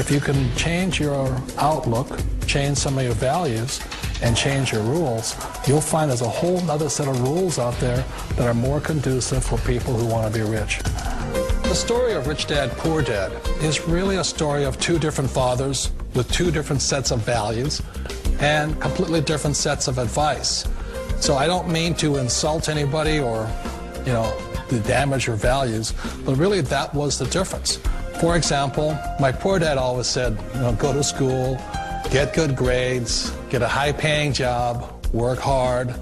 If you can change your outlook, change some of your values, and change your rules, you'll find there's a whole other set of rules out there that are more conducive for people who want to be rich. The story of Rich Dad, Poor Dad is really a story of two different fathers with two different sets of values and completely different sets of advice. So I don't mean to insult anybody or, to damage your values, but really that was the difference. For example, my poor dad always said, go to school, get good grades, get a high-paying job, work hard,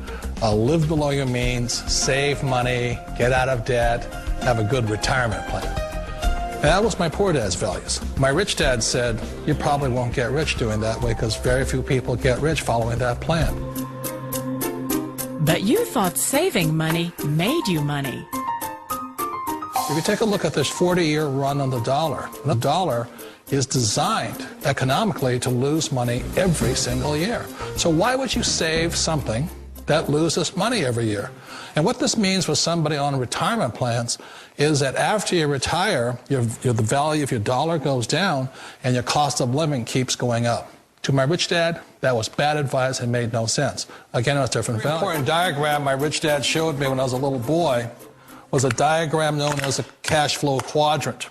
live below your means, save money, get out of debt, have a good retirement plan. And that was my poor dad's values. My rich dad said, you probably won't get rich doing that way because very few people get rich following that plan. But you thought saving money made you money. If you take a look at this 40-year run on the dollar is designed economically to lose money every single year. So why would you save something that loses money every year? And what this means for somebody on retirement plans is that after you retire, the value of your dollar goes down and your cost of living keeps going up. To my rich dad, that was bad advice and made no sense. Again, it was different value. An important diagram my rich dad showed me when I was a little boy was a diagram known as a cash flow quadrant.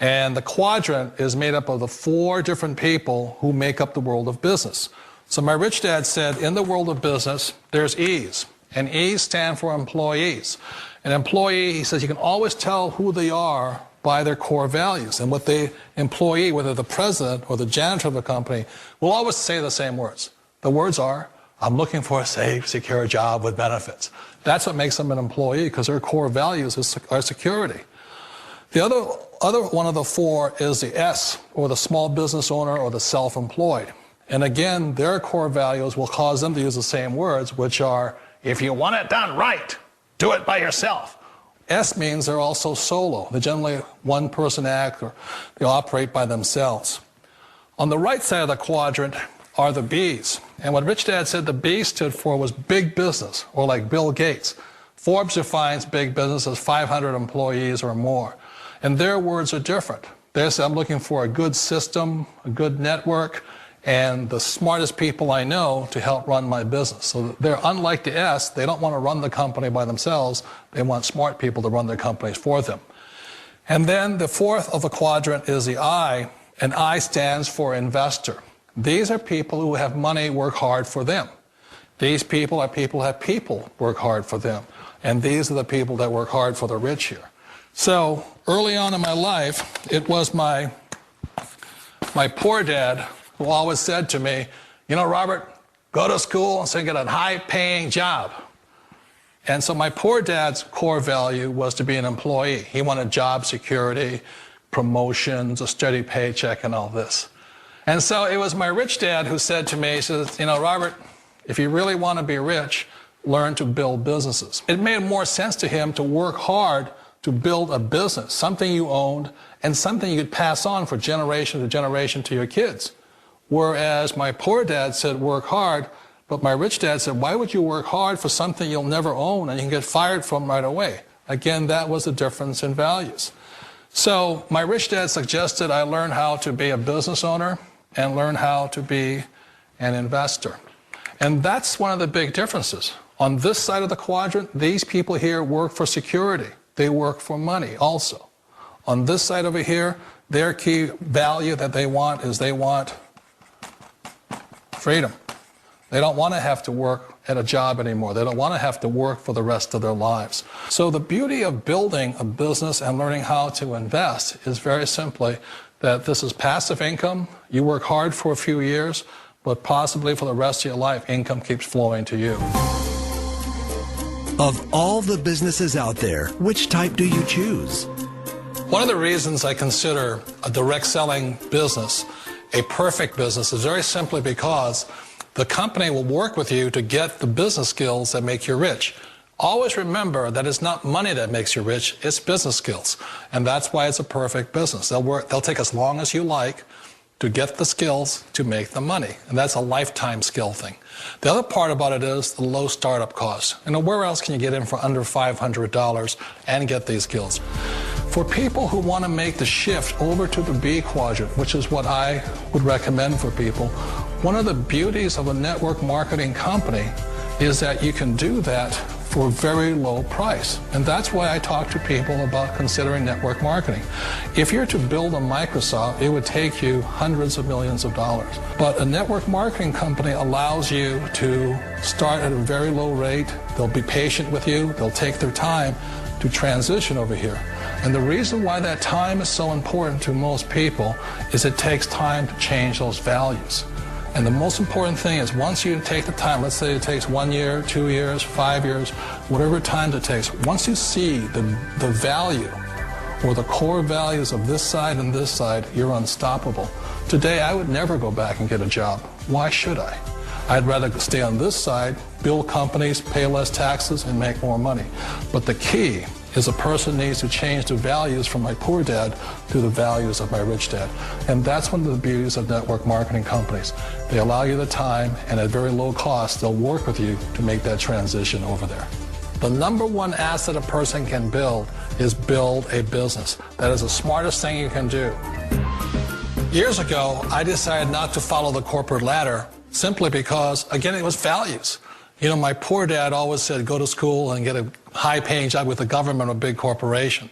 And the quadrant is made up of the four different people who make up the world of business. So my rich dad said, in the world of business, there's E's. And E's stand for employees. An employee, he says, you can always tell who they are by their core values. And what the employee, whether the president or the janitor of the company, will always say the same words. The words are, I'm looking for a safe, secure job with benefits. That's what makes them an employee, because their core values are security. The other one of the four is the S, or the small business owner or the self-employed. And again, their core values will cause them to use the same words, which are, if you want it done right, do it by yourself. S means they're also solo. They're generally one-person act, or they operate by themselves. On the right side of the quadrant are the B's. And what Rich Dad said the B stood for was big business, or like Bill Gates. Forbes defines big business as 500 employees or more. And their words are different. They say, I'm looking for a good system, a good network, and the smartest people I know to help run my business. So they're unlike the S. They don't want to run the company by themselves. They want smart people to run their companies for them. And then the fourth of the quadrant is the I, and I stands for investor. These are people who have money work hard for them. These people are people who have people work hard for them. And these are the people that work hard for the rich here. So early on in my life, it was my poor dad who always said to me, Robert, go to school and so get a high-paying job. And so my poor dad's core value was to be an employee. He wanted job security, promotions, a steady paycheck, and all this. And so it was my rich dad who said to me, he says, Robert, if you really want to be rich, learn to build businesses. It made more sense to him to work hard to build a business, something you owned and something you could pass on for generation to generation to your kids. Whereas my poor dad said work hard, but my rich dad said, why would you work hard for something you'll never own and you can get fired from right away? Again, that was the difference in values. So my rich dad suggested I learn how to be a business owner and learn how to be an investor. And that's one of the big differences. On this side of the quadrant, these people here work for security. They work for money also. On this side over here, their key value that they want is they want freedom. They don't want to have to work at a job anymore. They don't want to have to work for the rest of their lives. So the beauty of building a business and learning how to invest is very simply that this is passive income. You work hard for a few years, but possibly for the rest of your life, income keeps flowing to you. Of all the businesses out there, which type do you choose? One of the reasons I consider a direct selling business a perfect business is very simply because the company will work with you to get the business skills that make you rich. Always remember that it's not money that makes you rich, it's business skills. And that's why it's a perfect business. They'll take as long as you like to get the skills to make the money. And that's a lifetime skill thing. The other part about it is the low startup cost. Where else can you get in for under $500 and get these skills? For people who want to make the shift over to the B quadrant, which is what I would recommend for people, one of the beauties of a network marketing company is that you can do that for a very low price. And that's why I talk to people about considering network marketing. If you're to build a Microsoft, it would take you hundreds of millions of dollars. But a network marketing company allows you to start at a very low rate. They'll be patient with you. They'll take their time to transition over here. And the reason why that time is so important to most people is it takes time to change those values. And the most important thing is once you take the time, let's say it takes 1 year, 2 years, 5 years, whatever time it takes, once you see the value or the core values of this side and this side, you're unstoppable. Today, I would never go back and get a job. Why should I? I'd rather stay on this side, build companies, pay less taxes, and make more money. But the key is a person needs to change the values from my poor dad to the values of my rich dad. And that's one of the beauties of network marketing companies. They allow you the time, and at very low cost, they'll work with you to make that transition over there. The number one asset a person can build is build a business. That is the smartest thing you can do. Years ago, I decided not to follow the corporate ladder simply because, again, it was values. You know, my poor dad always said, go to school and get a high-paying job with the government or a big corporation.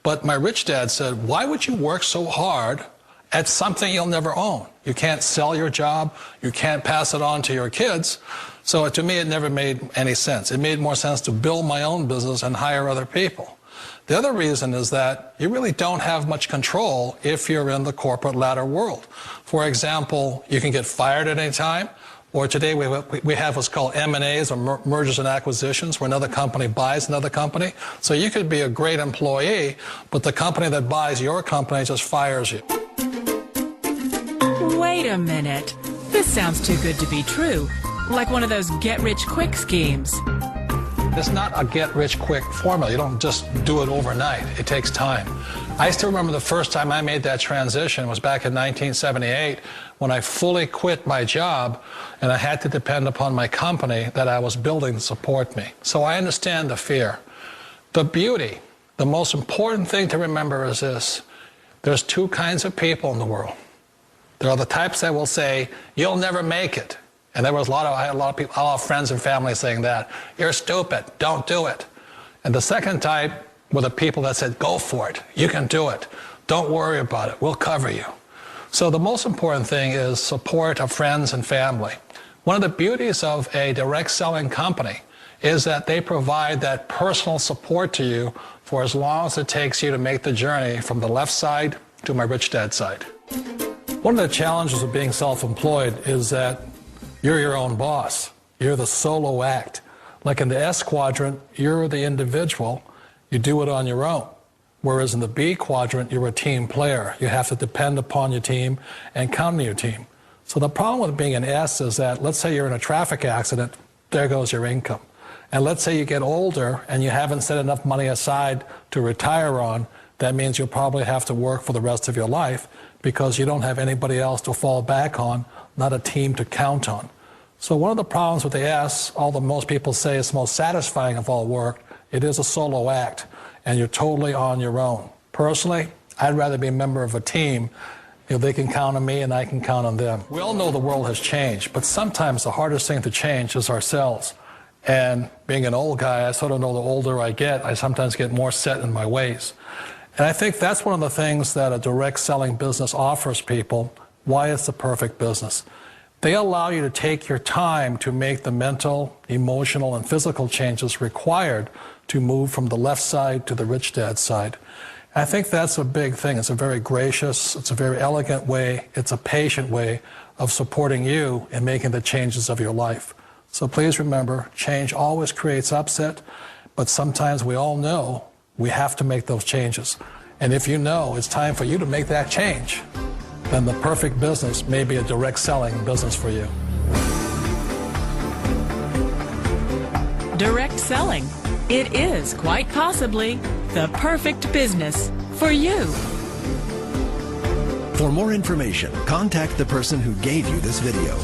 But my rich dad said, why would you work so hard at something you'll never own? You can't sell your job. You can't pass it on to your kids. So to me, it never made any sense. It made more sense to build my own business and hire other people. The other reason is that you really don't have much control if you're in the corporate ladder world. For example, you can get fired at any time. Or today we have what's called M&As, or mergers and acquisitions, where another company buys another company. So you could be a great employee, but the company that buys your company just fires you. Wait a minute. This sounds too good to be true. Like one of those get-rich-quick schemes. It's not a get-rich-quick formula. You don't just do it overnight. It takes time. I still remember the first time I made that transition was back in 1978 when I fully quit my job and I had to depend upon my company that I was building to support me. So I understand the fear. The beauty, the most important thing to remember is this. There's two kinds of people in the world. There are the types that will say, you'll never make it. And there was I had a lot of people, a lot of friends and family saying that. You're stupid, don't do it. And the second type were the people that said, go for it, you can do it. Don't worry about it, we'll cover you. So the most important thing is support of friends and family. One of the beauties of a direct selling company is that they provide that personal support to you for as long as it takes you to make the journey from the left side to my rich dad side. One of the challenges of being self-employed is that you're your own boss. You're the solo act. Like in the S quadrant, you're the individual. You do it on your own. Whereas in the B quadrant, you're a team player. You have to depend upon your team and count on your team. So the problem with being an S is that, let's say you're in a traffic accident, there goes your income. And let's say you get older and you haven't set enough money aside to retire on, that means you'll probably have to work for the rest of your life because you don't have anybody else to fall back on, not a team to count on. So one of the problems with the S, although most people say it's the most satisfying of all work, it is a solo act, and you're totally on your own. Personally, I'd rather be a member of a team. You know, they can count on me and I can count on them. We all know the world has changed, but sometimes the hardest thing to change is ourselves. And being an old guy, I sort of know the older I get, I sometimes get more set in my ways. And I think that's one of the things that a direct selling business offers people, why it's the perfect business. They allow you to take your time to make the mental, emotional, and physical changes required to move from the left side to the rich dad side. I think that's a big thing. It's a very gracious, it's a very elegant way, it's a patient way of supporting you in making the changes of your life. So please remember, change always creates upset, but sometimes we all know we have to make those changes. And if you know it's time for you to make that change, then the perfect business may be a direct selling business for you. Direct selling. It is quite possibly the perfect business for you. For more information, contact the person who gave you this video.